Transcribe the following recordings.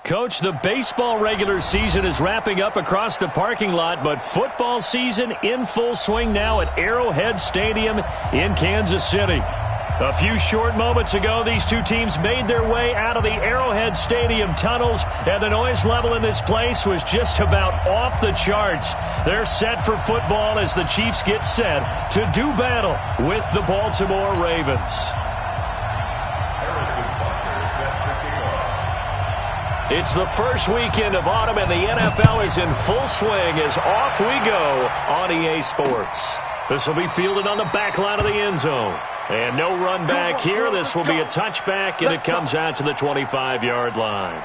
Coach, the baseball regular season is wrapping up across the parking lot, but football season in full swing now at Arrowhead Stadium in Kansas City. A few short moments ago, these two teams made their way out of the Arrowhead Stadium tunnels, and the noise level in this place was just about off the charts. They're set for football as the Chiefs get set to do battle with the Baltimore Ravens. It's the first weekend of autumn, and the NFL is in full swing as off we go on EA Sports. This will be fielded on the back line of the end zone. And no run back here. This will be a touchback, and it comes out to the 25-yard line.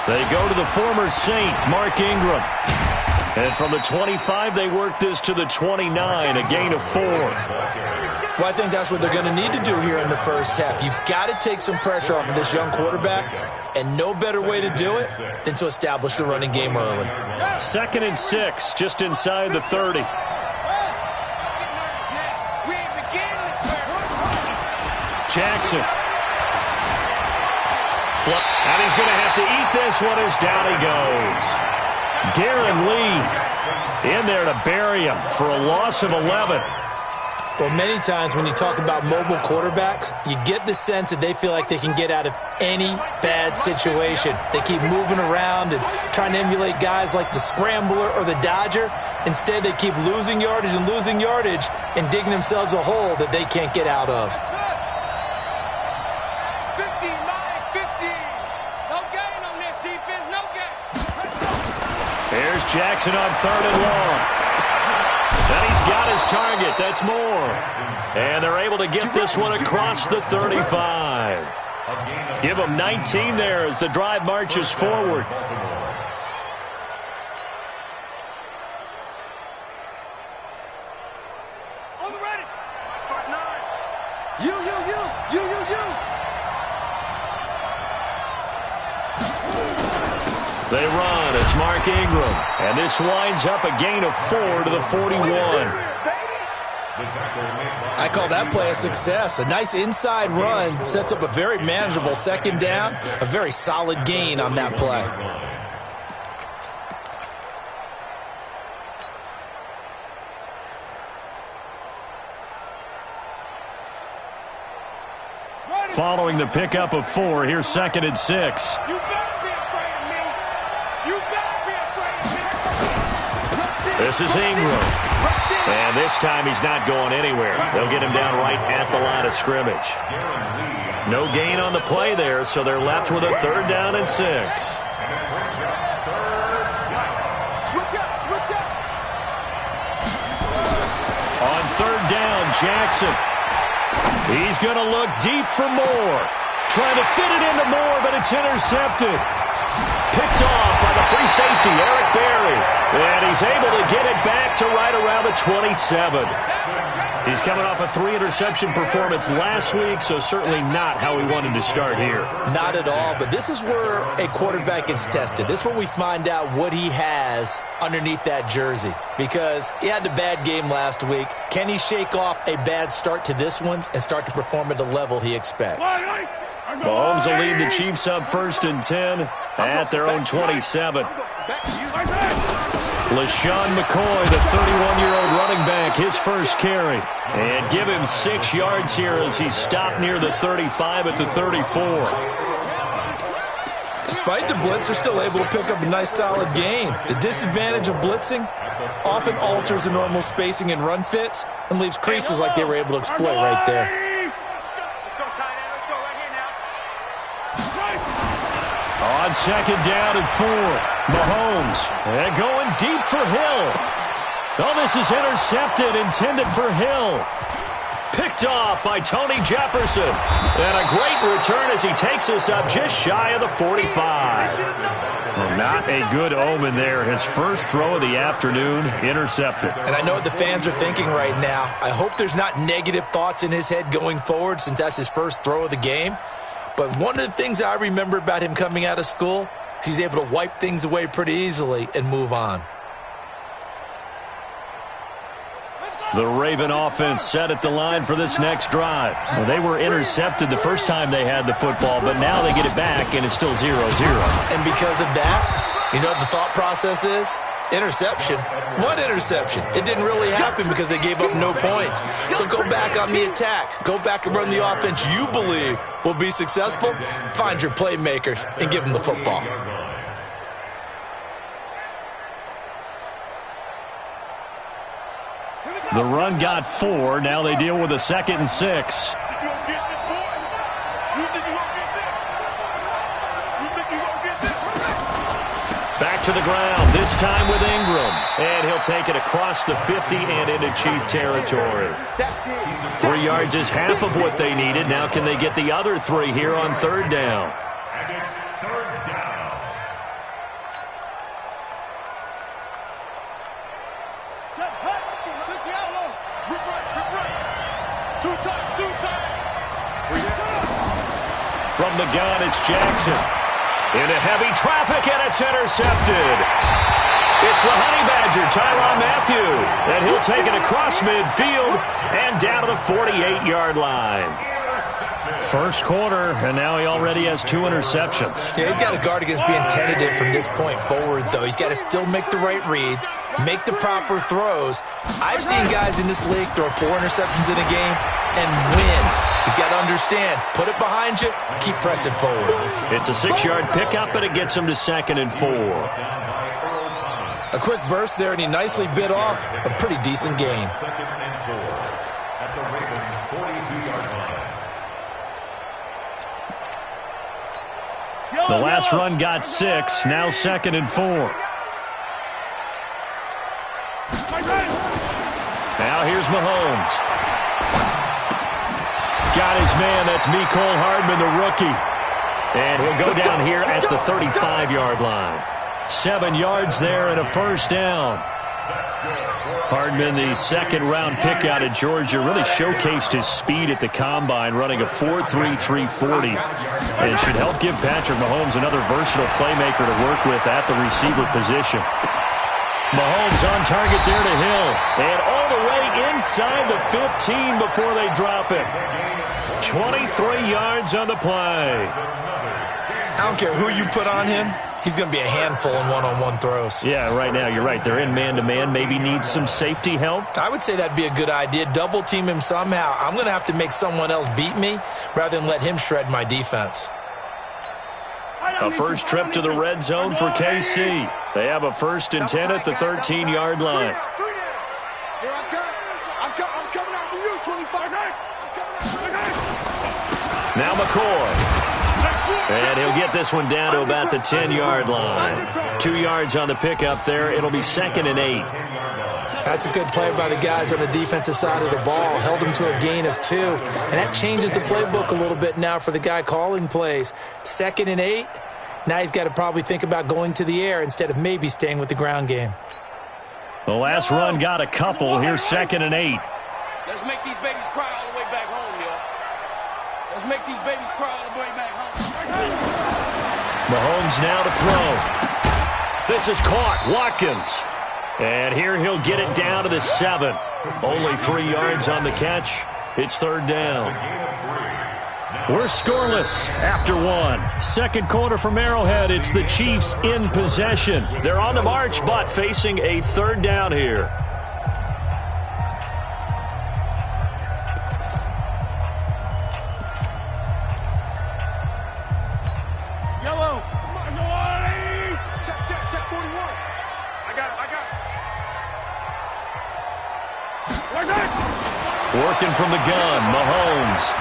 They go to the former Saint, Mark Ingram. And from the 25, they work this to the 29, a gain of 4. Well, I think that's what they're going to need to do here in the first half. You've got to take some pressure off of this young quarterback, and no better way to do it than to establish the running game early. 2nd and 6, just inside the 30. Jackson. And he's going to have to eat this one as down he goes. Darren Lee in there to bury him for a loss of 11. Well, many times when you talk about mobile quarterbacks, you get the sense that they feel like they can get out of any bad situation. They keep moving around and trying to emulate guys like the scrambler or the dodger. Instead, they keep losing yardage and digging themselves a hole that they can't get out of. Here's Jackson on 3rd and long. And he's got his target. That's more. And they're able to get this one across the 35. Give them 19 there as the drive marches forward. On the ready. 9. You. They run. It's Mark Ingram. And this winds up a gain of 4 to the 41. I call that play a success. A nice inside run sets up a very manageable 2nd down. A very solid gain on that play. Following the pickup of 4, here's 2nd and 6. This is Ingram. And this time he's not going anywhere. They'll get him down right at the line of scrimmage. No gain on the play there, so they're left with a 3rd down and 6. On 3rd down, Jackson. He's going to look deep for Moore. Trying to fit it into Moore, but it's intercepted. Picked off by the free safety, Eric Berry. And he's able to get it back to right around the 27. He's coming off a 3-interception performance last week, so certainly not how he wanted to start here. Not at all, but this is where a quarterback gets tested. This is where we find out what he has underneath that jersey. Because he had a bad game last week. Can he shake off a bad start to this one and start to perform at the level he expects? Mahomes will lead the Chiefs up 1st and 10 at their own 27. LaShawn McCoy, the 31-year-old running back, his first carry. And give him 6 yards here as he's stopped near the 35 at the 34. Despite the blitz, they're still able to pick up a nice solid gain. The disadvantage of blitzing often alters the normal spacing and run fits and leaves creases like they were able to exploit right there. On 2nd down and 4, Mahomes. And going deep for Hill. Oh, this is intercepted, intended for Hill. Picked Picked off by Tony Jefferson. And a great return as he takes us up just shy of the 45. Well, not a good omen there. His first throw of the afternoon intercepted. And I know what the fans are thinking right now. I hope there's not negative thoughts in his head going forward since that's his first throw of the game. But one of the things I remember about him coming out of school is he's able to wipe things away pretty easily and move on. The Raven offense set at the line for this next drive. Well, they were intercepted the first time they had the football, but now they get it back, and it's still 0-0. And because of that, you know what the thought process is? Interception. What interception? It didn't really happen because they gave up no points. So go back on the attack. Go back and run the offense you believe will be successful. Find your playmakers and give them the football. The run got 4. Now they deal with a 2nd and 6. Back to the ground, this time with Ingram. And he'll take it across the 50 and into Chief territory. 3 yards is half of what they needed. Now can they get the other 3 here on 3rd down? From the gun, it's Jackson. Into heavy traffic, and it's intercepted. It's the Honey Badger, Tyrann Mathieu. And he'll take it across midfield and down to the 48-yard line. First quarter, and now he already has 2 interceptions. Yeah, he's got to guard against being tentative from this point forward, though. He's got to still make the right reads, make the proper throws. I've seen guys in this league throw 4 interceptions in a game and win. He's got to understand, put it behind you, keep pressing forward. It's a 6-yard pickup, and it gets him to 2nd and 4. A quick burst there, and he nicely bit off a pretty decent gain. The last run got 6, now 2nd and 4. Now here's Mahomes. Got his man, that's Mecole Hardman, the rookie. And he'll go down here at the 35-yard line. 7 yards there and a first down. Hardman, the 2nd-round pick out of Georgia, really showcased his speed at the combine, running a 4.33 40, and should help give Patrick Mahomes another versatile playmaker to work with at the receiver position. Mahomes on target there to Hill, and all the way inside the 15 before they drop it. 23 yards on the play. I don't care who you put on him. He's going to be a handful in one-on-one throws. Yeah, right now, you're right. They're in man-to-man. Maybe needs some safety help. I would say that'd be a good idea. Double team him somehow. I'm going to have to make someone else beat me rather than let him shred my defense. A first trip to the red zone for KC. They have a 1st and 10 at the 13-yard line. Here I come. I'm coming out for you, 25. Now McCoy. And he'll get this one down to about the 10-yard line. 2 yards on the pickup there. It'll be 2nd and 8. That's a good play by the guys on the defensive side of the ball. Held him to a gain of 2. And that changes the playbook a little bit now for the guy calling plays. 2nd and 8. Now he's got to probably think about going to the air instead of maybe staying with the ground game. The last run got a couple. Here's 2nd and 8. Let's make these babies cry all the way back home, yo. Let's make these babies cry all the way back home. Mahomes now to throw. This is caught. Watkins. And here he'll get it down to the 7. Only 3 yards on the catch. It's 3rd down. We're scoreless after 1. Second quarter from Arrowhead. It's the Chiefs in possession. They're on the march, but facing a 3rd down here. Check 41. I got it. Working from the gun, Mahomes.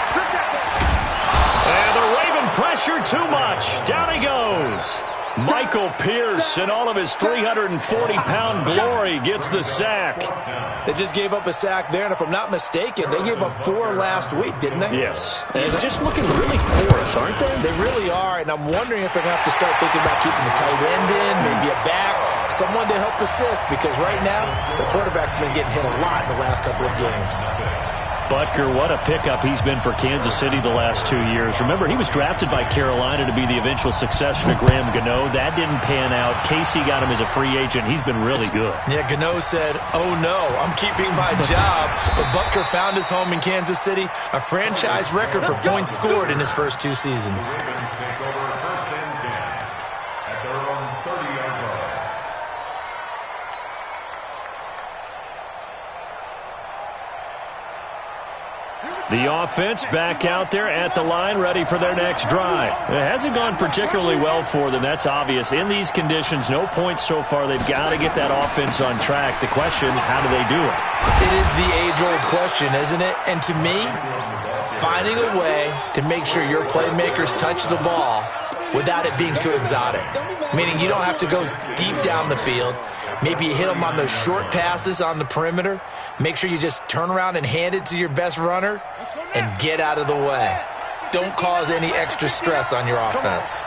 And the Raven pressure too much. Down he goes. Michael Pierce, in all of his 340-pound glory, gets the sack. They just gave up a sack there, and if I'm not mistaken, they gave up 4 last week, didn't they? Yes. And just looking really porous, aren't they? They really are, and I'm wondering if they're going to have to start thinking about keeping the tight end in, maybe a back, someone to help assist, because right now, the quarterback's been getting hit a lot in the last couple of games. Butker, what a pickup he's been for Kansas City the last 2 years. Remember, he was drafted by Carolina to be the eventual successor to Graham Gano. That didn't pan out. Casey got him as a free agent. He's been really good. Yeah, Gano said, "Oh no, I'm keeping my job." But Butker found his home in Kansas City, a franchise record for points scored in his first 2 seasons. The offense back out there at the line, ready for their next drive. It hasn't gone particularly well for them. That's obvious. In these conditions, no points so far. They've got to get that offense on track. The question, how do they do it? It is the age-old question, isn't it? And to me, finding a way to make sure your playmakers touch the ball without it being too exotic. Meaning you don't have to go deep down the field. Maybe you hit them on those short passes on the perimeter. Make sure you just turn around and hand it to your best runner and get out of the way. Don't cause any extra stress on your offense.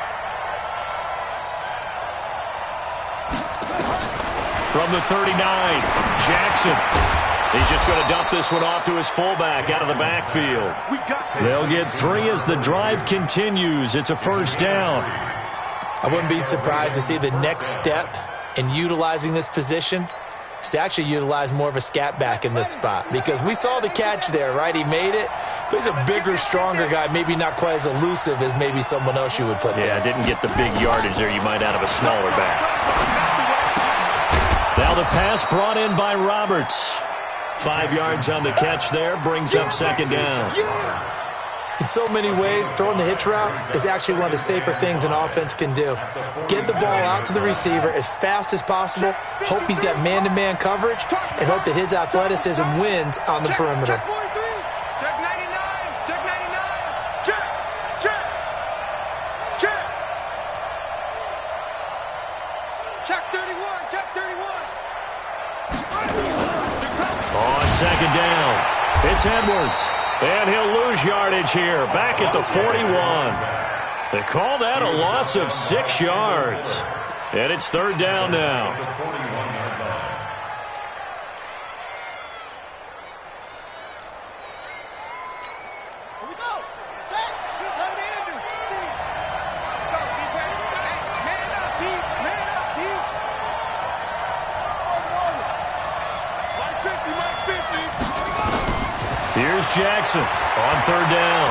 From the 39, Jackson. He's just going to dump this one off to his fullback out of the backfield. They'll get 3 as the drive continues. It's a first down. I wouldn't be surprised to see the next step in utilizing this position is to actually utilize more of a scat back in this spot, because we saw the catch there, right? He made it, but he's a bigger, stronger guy, maybe not quite as elusive as maybe someone else you would put there. Yeah, didn't get the big yardage there you might out of a smaller back. Now the pass brought in by Roberts. 5 yards on the catch there, brings up second down. In so many ways, throwing the hitch route is actually one of the safer things an offense can do. Get the ball out to the receiver as fast as possible, hope he's got man-to-man coverage, and hope that his athleticism wins on the perimeter. Check 99, check 99, check, check, check. Check 31, check 31. On second down, it's Edwards. And he'll lose yardage here, back at the 41. They call that a loss of 6 yards. And it's third down now. Here we go. Set. Here's how they do. Let's go, defense. Hey, man up, deep. Man up, deep. Mike 50, Mike 50. Here's Jackson on third down.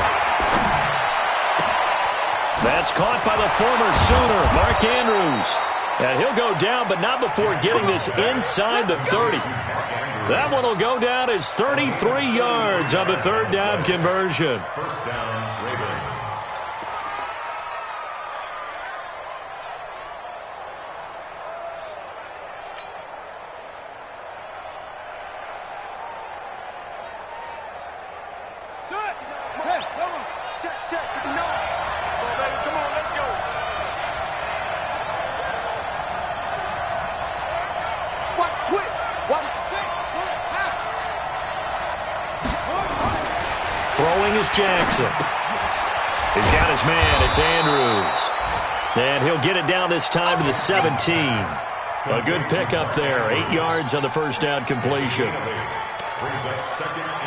That's caught by the former Sooner, Mark Andrews. And he'll go down, but not before getting this inside the 30. That one will go down as 33 yards on the third down conversion. First down, Ravens. Throwing is Jackson. He's got his man. It's Andrews. And he'll get it down this time to the 17. A good pickup there. 8 yards on the first down completion.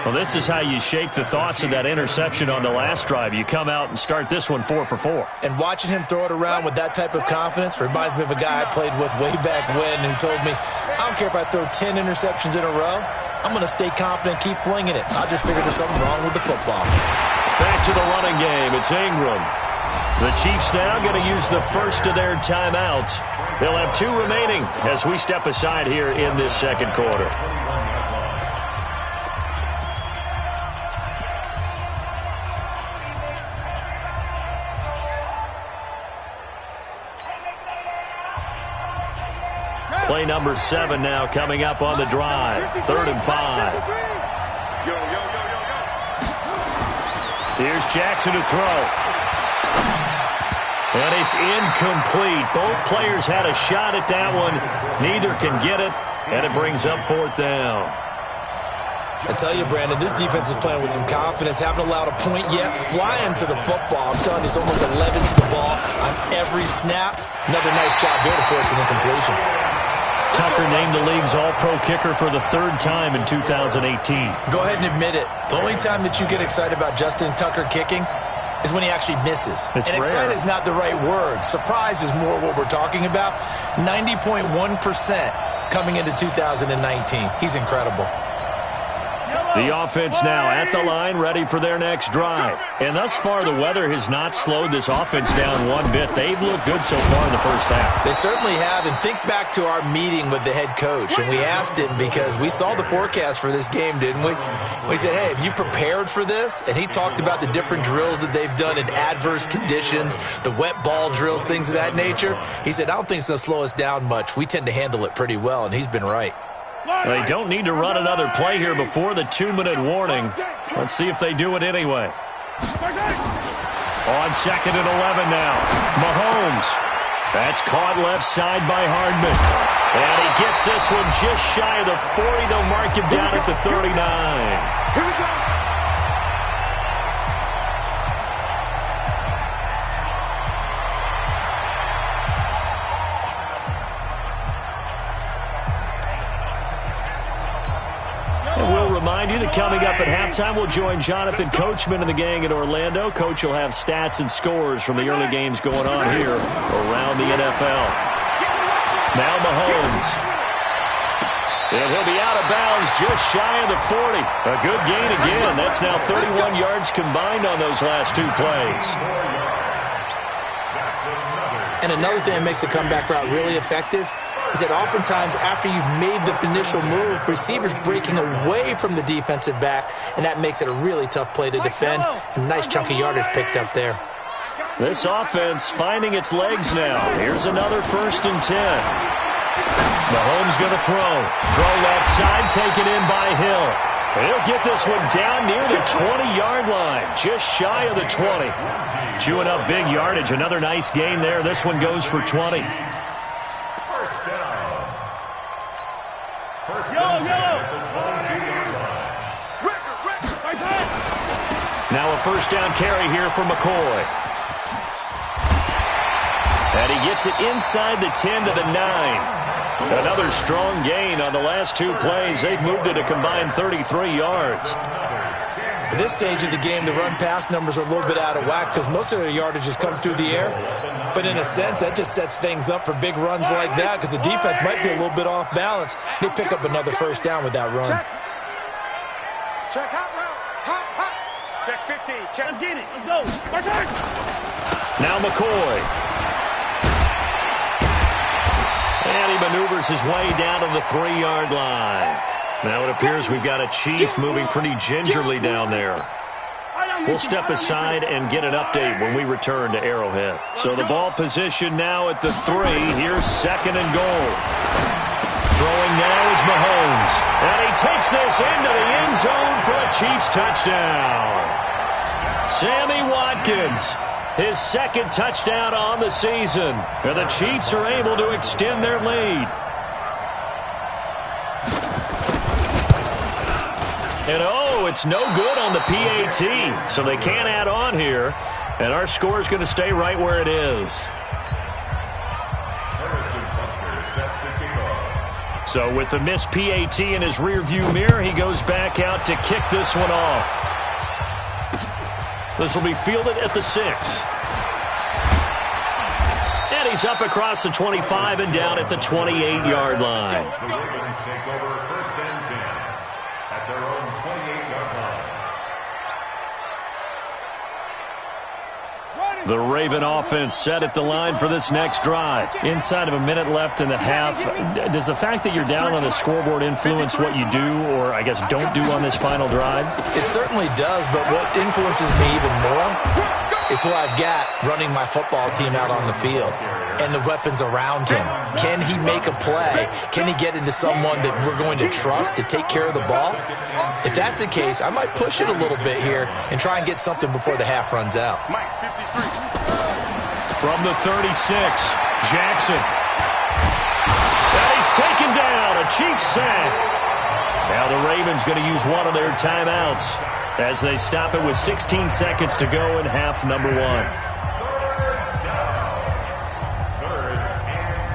Well, this is how you shake the thoughts of that interception on the last drive. You come out and start this one 4 for 4. And watching him throw it around with that type of confidence reminds me of a guy I played with way back when who told me, I don't care if I throw 10 interceptions in a row. I'm going to stay confident, keep flinging it. I just figured there's something wrong with the football. Back to the running game. It's Ingram. The Chiefs now going to use the first of their timeouts. They'll have 2 remaining as we step aside here in this second quarter. Play number 7 now coming up on the drive. 3rd and 5. Here's Jackson to throw. And it's incomplete. Both players had a shot at that one. Neither can get it, and it brings up 4th down. I tell you, Brandon, this defense is playing with some confidence. Haven't allowed a point yet. Flying to the football. I'm telling you, it's almost 11 to the ball on every snap. Another nice job there to force an incompletion. Tucker named the league's all-pro kicker for the 3rd time in 2018. Go ahead and admit it. The only time that you get excited about Justin Tucker kicking is when he actually misses. It's and rare. excited is not the right word. Surprise is more what we're talking about. 90.1% coming into 2019. He's incredible. The offense now at the line, ready for their next drive. And thus far, the weather has not slowed this offense down one bit. They've looked good so far in the first half. They certainly have. And think back to our meeting with the head coach. And we asked him, because we saw the forecast for this game, didn't we? We said, hey, have you prepared for this? And he talked about the different drills that they've done in adverse conditions, the wet ball drills, things of that nature. He said, I don't think it's going to slow us down much. We tend to handle it pretty well, and he's been right. They don't need to run another play here before the 2-minute warning. Let's see if they do it anyway. On 2nd and 11 now. Mahomes. That's caught left side by Hardman. And he gets this one just shy of the 40. They'll mark him down at the 39. Here we go. Remind you that coming up at halftime, we'll join Jonathan Coachman and the gang in Orlando. Coach will have stats and scores from the early games going on here around the NFL. Now Mahomes. And he'll be out of bounds just shy of the 40. A good gain again. That's now 31 yards combined on those last 2 plays. And another thing that makes the comeback route really effective is that oftentimes after you've made the initial move, receivers breaking away from the defensive back, and that makes it a really tough play to defend. A nice chunk of yardage picked up there. This offense finding its legs now. Here's another 1st and 10. Mahomes going to throw. Throw left side, taken in by Hill. He'll get this one down near the 20-yard line, just shy of the 20. Chewing up big yardage. Another nice gain there. This one goes for 20. Now a 1st down carry here for McCoy. And he gets it inside the 10 to the 9. Another strong gain on the last 2 plays. They've moved it a combined 33 yards. At this stage of the game, the run-pass numbers are a little bit out of whack because most of their yardage has come through the air. But in a sense, that just sets things up for big runs like that because the defense might be a little bit off balance. They pick up another 1st down with that run. Check hot route. Hot. Check 15. Check. Let's get it. Let's go. Now McCoy. And he maneuvers his way down to the 3-yard line. Now it appears we've got a Chief moving pretty gingerly down there. We'll step aside and get an update when we return to Arrowhead. So the ball position now at the 3. Here's 2nd and goal. Throwing now is Mahomes. And he takes this into the end zone for a Chiefs touchdown. Sammy Watkins, his 2nd touchdown on the season. And the Chiefs are able to extend their lead. And it's no good on the PAT, so they can't add on here. And our score is going to stay right where it is. So with the missed PAT in his rearview mirror, he goes back out to kick this one off. This will be fielded at the 6. And he's up across the 25 and down at the 28-yard line. The Ravens take over 1st and 10 at their own 28-yard line. The Raven offense set at the line for this next drive. Inside of a minute left in the half, does the fact that you're down on the scoreboard influence what you do or, I guess, don't do on this final drive? It certainly does, but what influences me even more is who I've got running my football team out on the field and the weapons around him. Can he make a play? Can he get into someone that we're going to trust to take care of the ball? If that's the case, I might push it a little bit here and try and get something before the half runs out. From the 36, Jackson. And he's taken down, a Chiefs sack. Now the Ravens going to use one of their timeouts as they stop it with 16 seconds to go in half number 1. Third and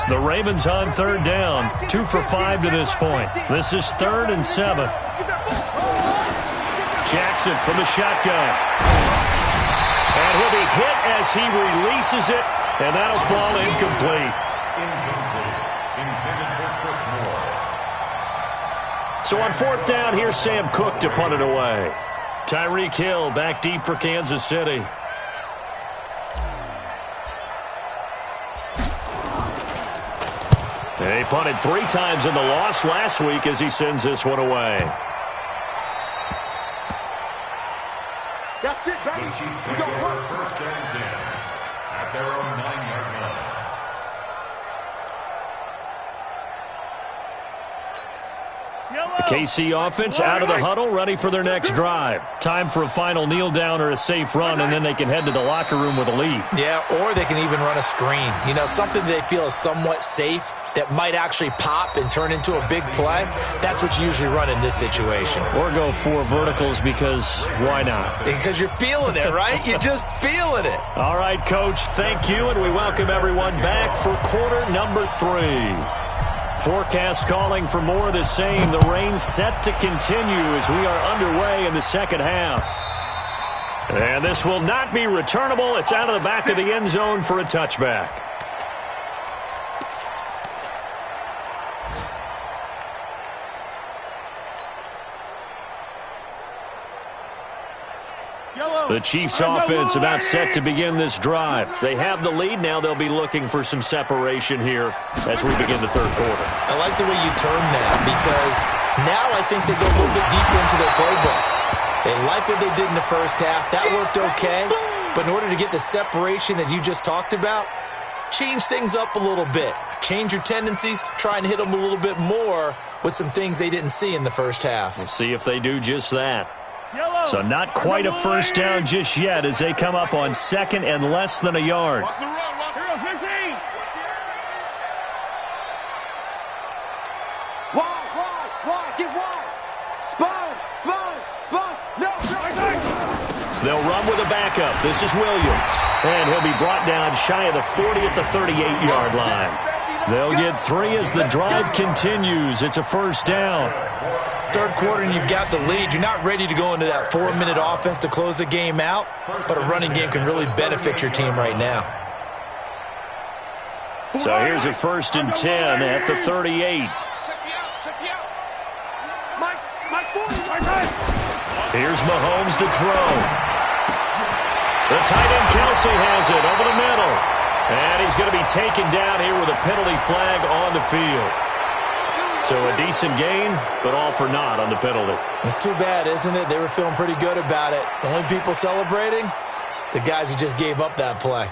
7. The Ravens on third down, 2 for 5 to this point. This is 3rd and 7. Jackson from the shotgun. And he'll be hit as he releases it, and that'll fall incomplete. Incomplete. Intended for Chris Moore. So on 4th down, here's Sam Cook to punt it away. Tyreek Hill back deep for Kansas City. He punted 3 times in the loss last week as he sends this one away. That's it, baby. The Chiefs We take go over work. first and 10 at their own 9-yard line. The KC offense out of the huddle, ready for their next drive. Time for a final kneel down or a safe run, and then they can head to the locker room with a lead. Yeah, or they can even run a screen. You know, something they feel is somewhat safe that might actually pop and turn into a big play. That's what you usually run in this situation. Or go 4 verticals because why not? Because you're feeling it, right? You're just feeling it. All right, Coach, thank you, and we welcome everyone back for quarter number 3. Forecast calling for more of the same. The rain set to continue as we are underway in the second half. And this will not be returnable. It's out of the back of the end zone for a touchback. The Chiefs offense about set to begin this drive. They have the lead. Now they'll be looking for some separation here as we begin the third quarter. I like the way you term that because now I think they go a little bit deeper into their playbook. They like what they did in the first half. That worked okay. But in order to get the separation that you just talked about, change things up a little bit. Change your tendencies. Try and hit them a little bit more with some things they didn't see in the first half. We'll see if they do just that. So not quite a first down just yet as they come up on 2nd and less than a yard. Watch the run, watch the run. 15. Wide, get wide. Sponge. No. They'll run with a backup. This is Williams. And he'll be brought down shy of the 40 at the 38-yard line. They'll get 3 as the drive continues. It's a first down. Third quarter and you've got the lead. You're not ready to go into that 4-minute offense to close the game out, but a running game can really benefit your team right now. So here's a 1st and 10 at the 38. Check me out. My 40. Here's Mahomes to throw. The tight end Kelsey has it over the middle. And he's going to be taken down here with a penalty flag on the field. So a decent gain, but all for naught on the penalty. It's too bad, isn't it? They were feeling pretty good about it. The only people celebrating, the guys who just gave up that play.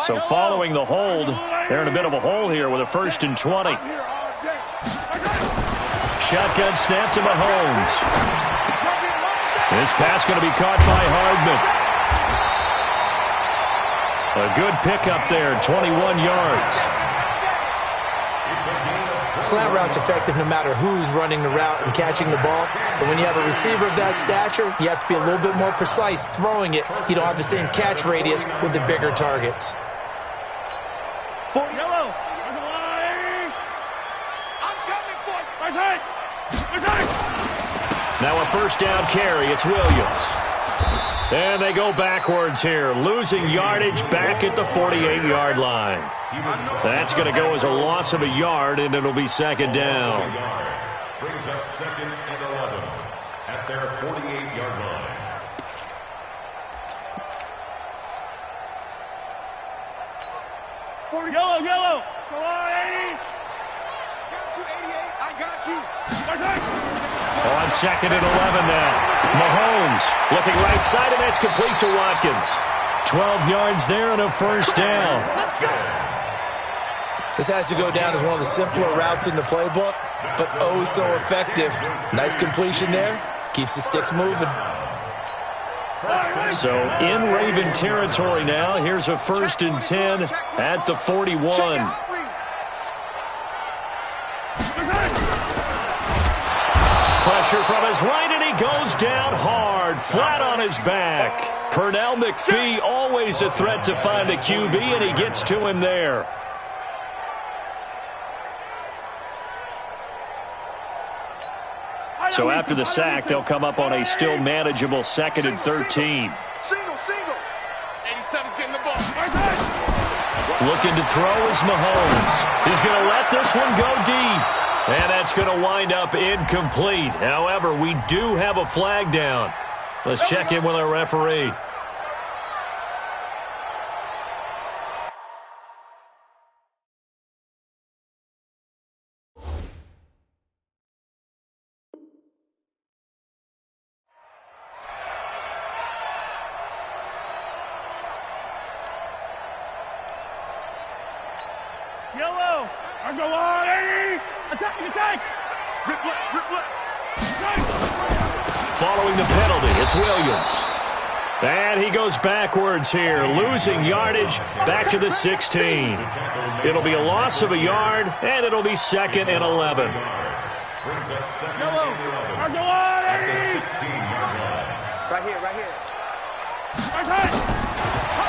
So following the hold, they're in a bit of a hole here with a 1st and 20. Shotgun snap to Mahomes. This pass going to be caught by Hardman. A good pickup there, 21 yards. Slant route's effective no matter who's running the route and catching the ball. But when you have a receiver of that stature, you have to be a little bit more precise throwing it. You don't have the same catch radius with the bigger targets. Yellow. I'm coming for it. Now a first down carry. It's Williams. And they go backwards here, losing yardage back at the 48-yard line. That's going to go as a loss of a yard, and it'll be 2nd down. Brings up 2nd and 11 at their 48-yard line. Yellow. Come on, 80. Count to 88. I got you. On 2nd and 11 now. Mahomes looking right side, and that's complete to Watkins. 12 yards there and a first down. Let's go. This has to go down as one of the simpler routes in the playbook, but oh so effective. Nice completion there. Keeps the sticks moving. So in Raven territory now. Here's a 1st and 10 at the 41. Pressure from his right, and he goes down hard, flat on his back. Pernell McPhee, always a threat to find the QB, and he gets to him there. So after the sack, they'll come up on a still manageable 2nd and 13. Single. 87's getting the ball. Looking to throw is Mahomes. He's going to let this one go deep. And that's going to wind up incomplete. However, we do have a flag down. Let's check in with our referee. Yellow. Go on, Eddie. Attack. Rip left. Following the penalty, it's Williams. And he goes backwards here, losing yardage back to the 16. It'll be a loss of a yard, and it'll be 2nd and 11. Brings up 2nd Yellow. and 11 Go on, at the Eddie. 16-yard line. Right here.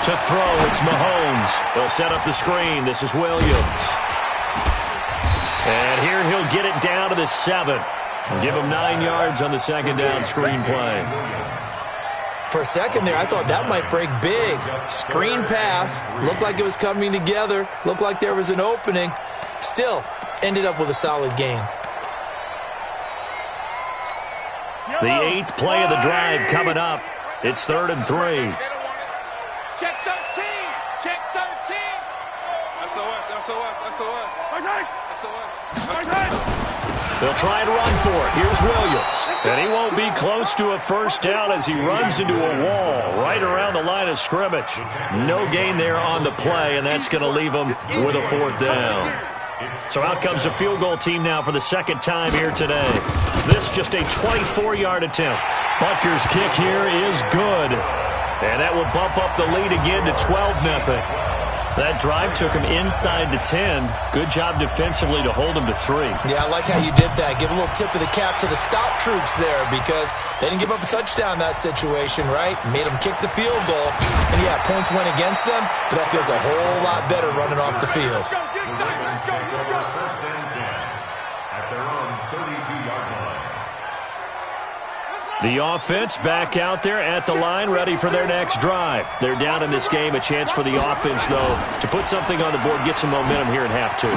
To throw, it's Mahomes. They'll set up the screen. This is Williams. And here he'll get it down to the 7. And give him 9 yards on the 2nd down screen play. For a second there, I thought that might break big. Screen pass. Looked like it was coming together. Looked like there was an opening. Still, ended up with a solid game. The 8th play of the drive coming up. It's 3rd and 3. Check 13. SOS. They'll try and run for it. Here's Williams. And he won't be close to a first down as he runs into a wall right around the line of scrimmage. No gain there on the play, and that's going to leave him with a 4th down. So out comes a field goal team now for the 2nd time here today. This just a 24-yard attempt. Butker's kick here is good. And that will bump up the lead again to 12-0. That drive took him inside the 10. Good job defensively to hold him to 3. Yeah, I like how you did that. Give a little tip of the cap to the stop troops there because they didn't give up a touchdown in that situation, right? Made them kick the field goal. And, yeah, points went against them, but that feels a whole lot better running off the field. Let's go. 1st and 10 at their own 32-yard line. The offense back out there at the line, ready for their next drive. They're down in this game. A chance for the offense, though, to put something on the board, get some momentum here at half 2.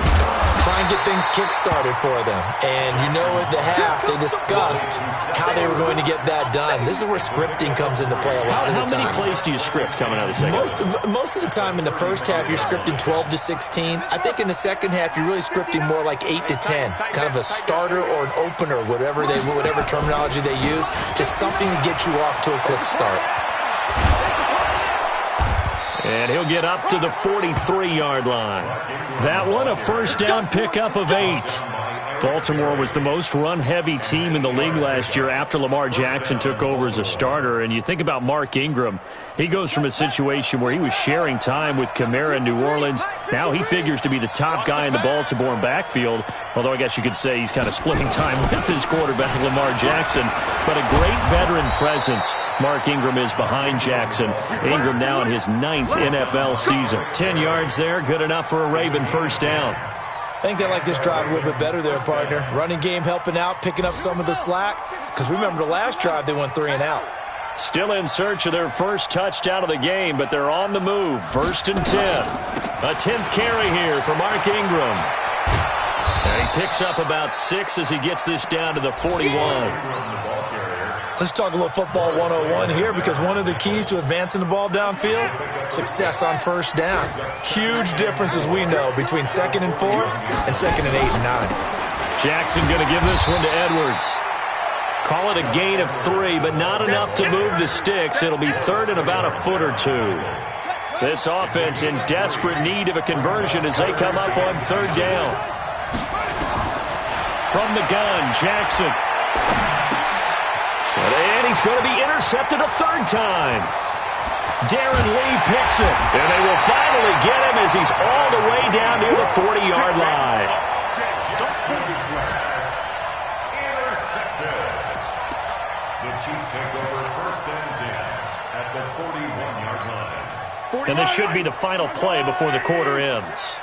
Try and get things kick-started for them. And you know at the half, they discussed how they were going to get that done. This is where scripting comes into play a lot of the time. How many plays do you script coming out of the second half? Most of the time in the first half, you're scripting 12 to 16. I think in the second half, you're really scripting more like 8 to 10. Kind of a starter or an opener, whatever terminology they use. Just something to get you off to a quick start. And he'll get up to the 43-yard line. That one, a first down pickup of 8. Baltimore was the most run-heavy team in the league last year after Lamar Jackson took over as a starter. And you think about Mark Ingram. He goes from a situation where he was sharing time with Kamara in New Orleans. Now he figures to be the top guy in the Baltimore backfield. Although I guess you could say he's kind of splitting time with his quarterback, Lamar Jackson. But a great veteran presence Mark Ingram is behind Jackson. Ingram now in his 9th NFL season. 10 yards there, good enough for a Raven first down. I think they like this drive a little bit better there, partner. Running game helping out, picking up some of the slack. Because remember, the last drive, they went 3 and out. Still in search of their first touchdown of the game, but they're on the move. 1st and 10. A 10th carry here for Mark Ingram. And he picks up about 6 as he gets this down to the 41. Let's talk a little football 101 here because one of the keys to advancing the ball downfield, success on first down. Huge difference, as we know, between 2nd and 4 and 2nd and 8 and 9. Jackson going to give this one to Edwards. Call it a gain of 3, but not enough to move the sticks. It'll be third and about a foot or two. This offense in desperate need of a conversion as they come up on third down. From the gun, Jackson. And he's going to be intercepted a third time. Darren Lee picks it. And they will finally get him as he's all the way down near the 40-yard line. Intercepted. The Chiefs take over first and 10 at the 41-yard line. And this should be the final play before the quarter ends.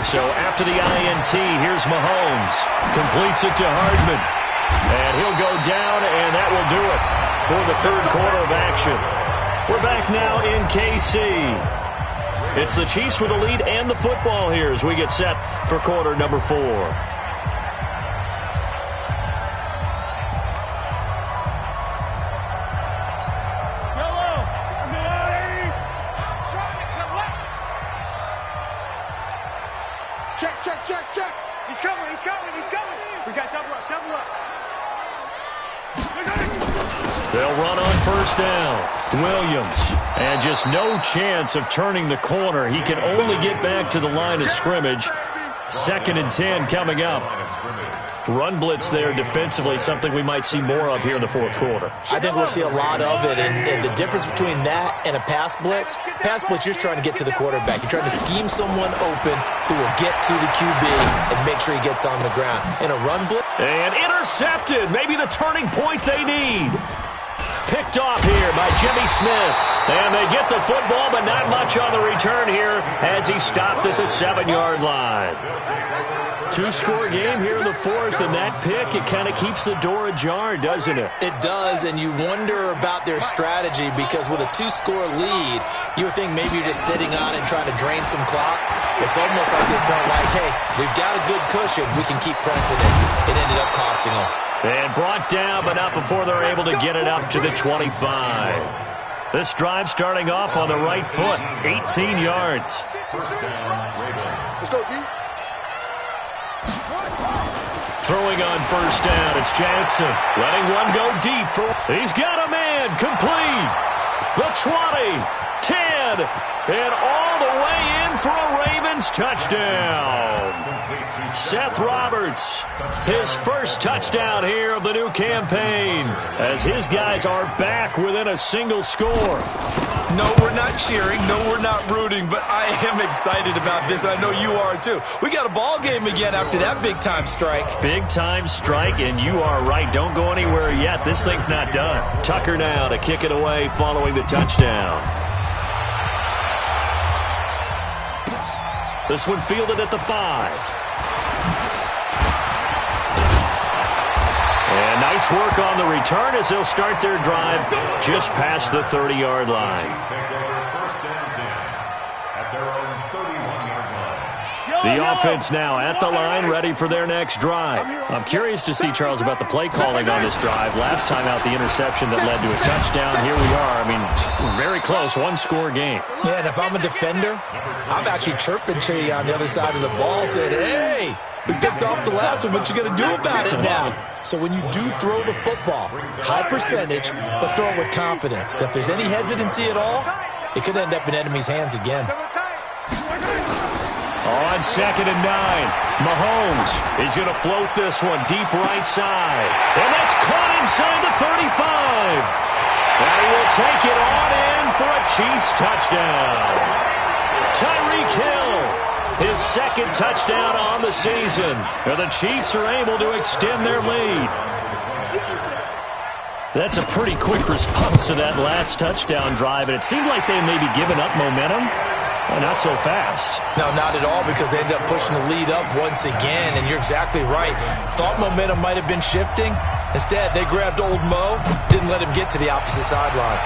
So after the INT, here's Mahomes. Completes it to Hardman. And he'll go down, and that will do it for the third quarter of action. We're back now in KC. It's the Chiefs with the lead and the football here as we get set for quarter number 4. Check. He's coming. We got double up. They'll run on first down. Williams. And just no chance of turning the corner. He can only get back to the line of scrimmage. 2nd and 10 coming up. Run blitz there defensively, something we might see more of here in the fourth quarter. I think we'll see a lot of it, and the difference between that and a pass blitz, you're trying to get to the quarterback. You're trying to scheme someone open who will get to the QB and make sure he gets on the ground. In a run blitz. And intercepted, maybe the turning point they need. Picked off here by Jimmy Smith. And they get the football, but not much on the return here as he stopped at the 7-yard line. 2-score game here in the fourth, and that pick, it kind of keeps the door ajar, doesn't it? It does, and you wonder about their strategy because with a 2-score lead, you would think maybe you're just sitting on it trying to drain some clock. It's almost like they felt like, hey, we've got a good cushion. We can keep pressing it. It ended up costing them. And brought down, but not before they're able to get it up to the 25. This drive starting off on the right foot, 18 yards. First down, Ravens. Let's go, D. Throwing on first down, it's Jackson. Letting one go deep. He's got a man, complete. The 20, 10, and all the way in for a Ravens touchdown. Seth Roberts, his first touchdown here of the new campaign, as his guys are back within a single score. No, we're not cheering. No, we're not rooting, but I am excited about this. I know you are, too. We got a ball game again after that big-time strike. Big-time strike, and you are right. Don't go anywhere yet. This thing's not done. Tucker now to kick it away following the touchdown. This one fielded at the 5. And nice work on the return as they'll start their drive just past the 30-yard line. The offense now at the line, ready for their next drive. I'm curious to see, Charles, about the play calling on this drive. Last time out, the interception that led to a touchdown. Here we are. I mean, very close, 1-score game. Yeah, and if I'm a defender, I'm actually chirping to you on the other side of the ball, saying, hey, we picked off the last one. What you going to do about it now? So when you do throw the football, high percentage, but throw it with confidence. If there's any hesitancy at all, it could end up in enemy's hands again. On 2nd and 9, Mahomes is going to float this one deep right side. And that's caught inside the 35. And he will take it on in for a Chiefs touchdown. Tyreek Hill, his 2nd touchdown on the season. And the Chiefs are able to extend their lead. That's a pretty quick response to that last touchdown drive. And it seemed like they may be giving up momentum. Well, not so fast. No, not at all, because they ended up pushing the lead up once again, and you're exactly right. Thought momentum might have been shifting. Instead, they grabbed old Mo, didn't let him get to the opposite sideline.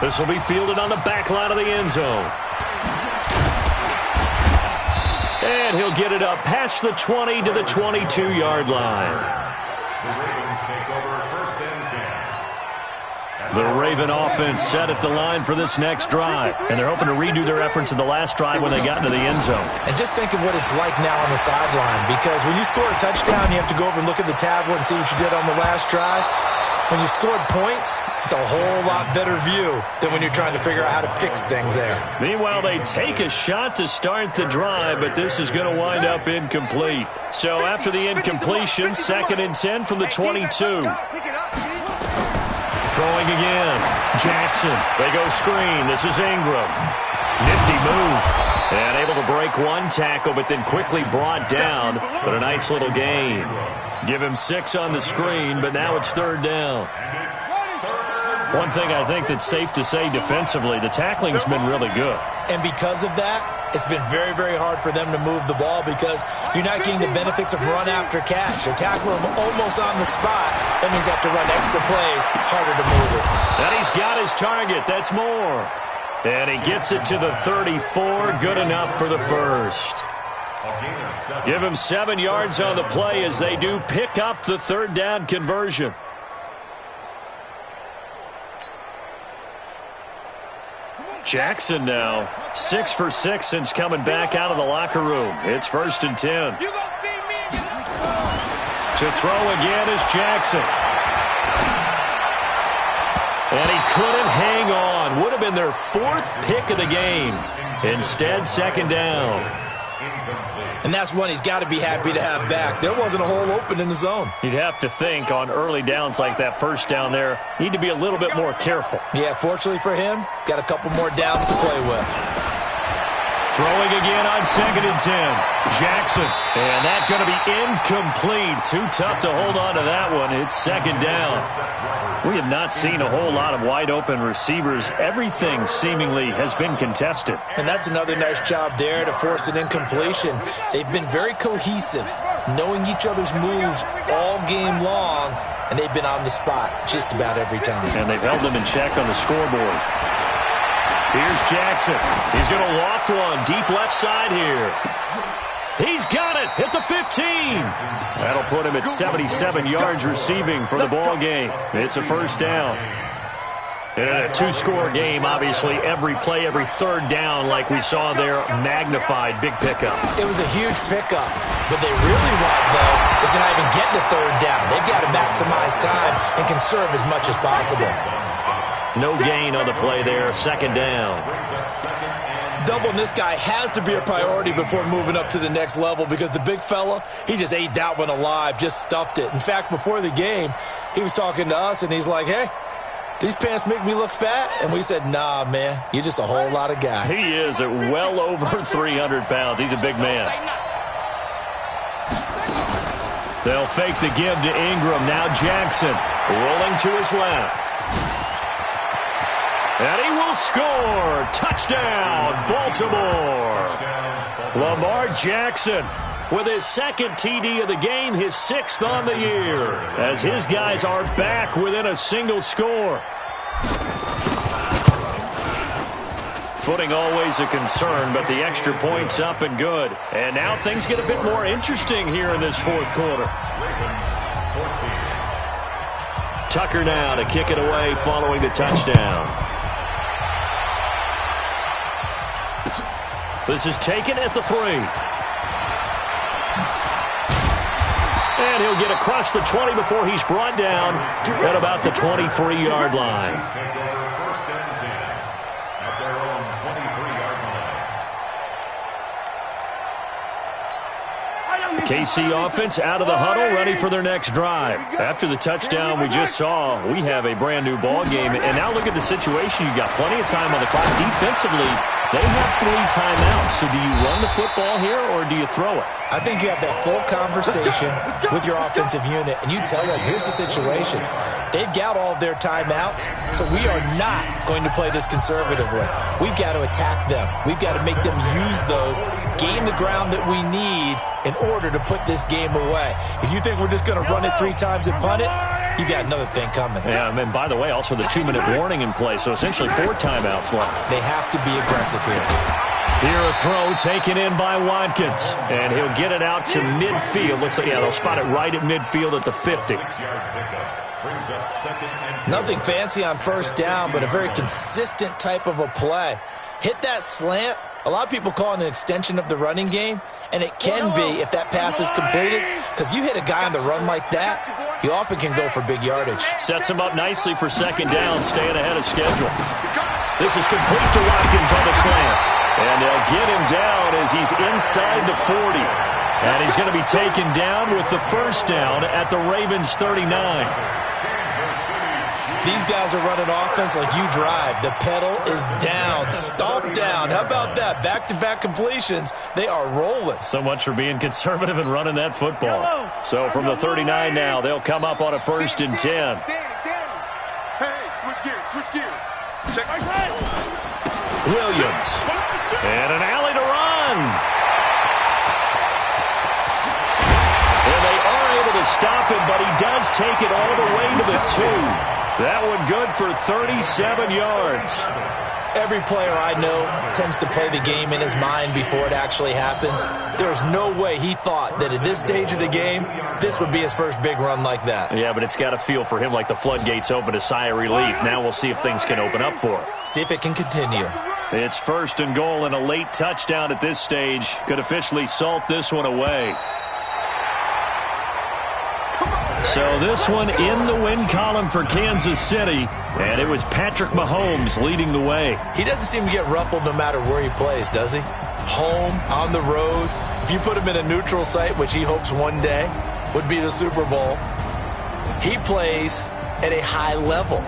This will be fielded on the back line of the end zone. And he'll get it up past the 20 to the 22-yard line. The Ravens take over first and 10 at The Raven offense set at the line for this next drive, and they're hoping to redo their efforts in the last drive when they got into the end zone. And just think of what it's like now on the sideline, because when you score a touchdown, you have to go over and look at the tablet and see what you did on the last drive. When you scored points, it's a whole lot better view than when you're trying to figure out how to fix things there. Meanwhile, they take a shot to start the drive, but this is going to wind up incomplete. So after the incompletion, 2nd and 10 from the 22. Throwing again. Jackson. They go screen. This is Ingram. Nifty move. And able to break one tackle, but then quickly brought down. But a nice little gain. Give him 6 on the screen, but now it's 3rd down. One thing I think that's safe to say defensively, the tackling's been really good. And because of that, it's been very, very hard for them to move the ball because you're not getting the benefits of run after catch. You're tackling them almost on the spot. That means you have to run extra plays, harder to move it. And he's got his target. That's more. And he gets it to the 34. Good enough for the first. Give him 7 yards on the play as they do pick up the 3rd down conversion. Jackson now 6 for 6 since coming back out of the locker room. It's 1st and 10. To throw again is Jackson. And he couldn't hang on. Would have been their 4th pick of the game. Instead, 2nd down. And that's one he's got to be happy to have back. There wasn't a hole open in the zone. You'd have to think on early downs like that, 1st down there, need to be a little bit more careful. Yeah, fortunately for him, got a couple more downs to play with. Throwing again on 2nd and 10. Jackson. And that's going to be incomplete. Too tough to hold on to that one. It's 2nd down. We have not seen a whole lot of wide-open receivers. Everything seemingly has been contested. And that's another nice job there to force an incompletion. They've been very cohesive, knowing each other's moves all game long, and they've been on the spot just about every time. And they've held them in check on the scoreboard. Here's Jackson. He's going to loft one deep left side here. He's got it at the 15. That'll put him at 77 yards receiving for the ball game. It's a 1st down. And in a 2-score game, obviously, every play, every 3rd down, like we saw there, magnified, big pickup. It was a huge pickup. What they really want, though, is to not even get to 3rd down. They've got to maximize time and conserve as much as possible. No gain on the play there, 2nd down. Doubling this guy has to be a priority before moving up to the next level because the big fella, he just ate that one alive, just stuffed it. In fact, before the game, he was talking to us, and he's like, hey, these pants make me look fat? And we said, nah, man, you're just a whole lot of guy. He is at well over 300 pounds. He's a big man. They'll fake the give to Ingram. Now Jackson rolling to his left. And he will score. Touchdown, Baltimore. Lamar Jackson with his 2nd TD of the game, his 6th on the year, as his guys are back within a single score. Footing always a concern, but the extra point's up and good. And now things get a bit more interesting here in this 4th quarter. Tucker now to kick it away following the touchdown. This is taken at the 3. And he'll get across the 20 before he's brought down at about the 23-yard line. KC offense out of the huddle, ready for their next drive. After the touchdown we just saw, we have a brand new ball game. And now look at the situation. You got plenty of time on the clock. Defensively, they have 3 timeouts. So do you run the football here or do you throw it? I think you have that full conversation with your offensive unit, and you tell them, here's the situation. They've got all their timeouts, so we are not going to play this conservatively. We've got to attack them. We've got to make them use those, gain the ground that we need in order to put this game away. If you think we're just going to run it 3 times and punt it, you got another thing coming. Yeah, and by the way, also the 2-minute warning in play, so essentially 4 timeouts left. They have to be aggressive here. Here a throw taken in by Watkins, and he'll get it out to midfield. Looks like, yeah, they'll spot it right at midfield at the 50. Brings up second and 2. Nothing fancy on first down, but a very consistent type of a play. Hit that slant. A lot of people call it an extension of the running game, and it can be if that pass is completed, because you hit a guy on the run like that, he often can go for big yardage. Sets him up nicely for second down, staying ahead of schedule. This is complete to Watkins on the slant. And they'll get him down as he's inside the 40. And he's going to be taken down with the first down at the Ravens' 39. These guys are running offense like you drive. The pedal is down, stomp down. How about that? Back-to-back completions. They are rolling. So much for being conservative and running that football. So from the 39 now, they'll come up on a 1st and 10. Hey, switch gears. Check. Williams. And an alley to run. And they are able to stop him, but he does take it all the way to the 2. That one good for 37 yards. Every player I know tends to play the game in his mind before it actually happens. There's no way he thought that at this stage of the game, this would be his first big run like that. Yeah, but it's got to feel for him like the floodgates open, a sigh of relief. Now we'll see if things can open up for him. See if it can continue. It's 1st and goal, and a late touchdown at this stage could officially salt this one away. So this one in the win column for Kansas City, and it was Patrick Mahomes leading the way. He doesn't seem to get ruffled no matter where he plays, does he? Home, on the road. If you put him in a neutral site, which he hopes one day would be the Super Bowl, he plays at a high level.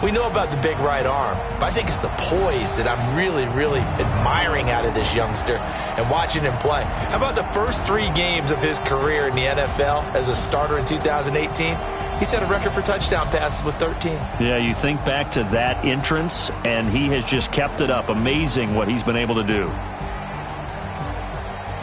We know about the big right arm, but I think it's the poise that I'm really, really admiring out of this youngster and watching him play. How about the first 3 games of his career in the NFL as a starter in 2018? He set a record for touchdown passes with 13. Yeah, you think back to that entrance, and he has just kept it up. Amazing what he's been able to do.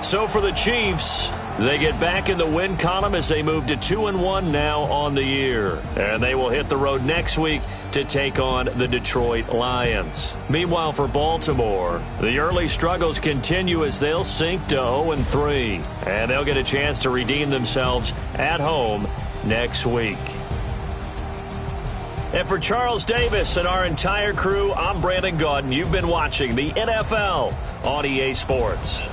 So for the Chiefs, they get back in the win column as they move to 2-1 now on the year. And they will hit the road next week to take on the Detroit Lions. Meanwhile, for Baltimore, the early struggles continue as they'll sink to 0-3. And they'll get a chance to redeem themselves at home next week. And for Charles Davis and our entire crew, I'm Brandon Gaudin. You've been watching the NFL on EA Sports.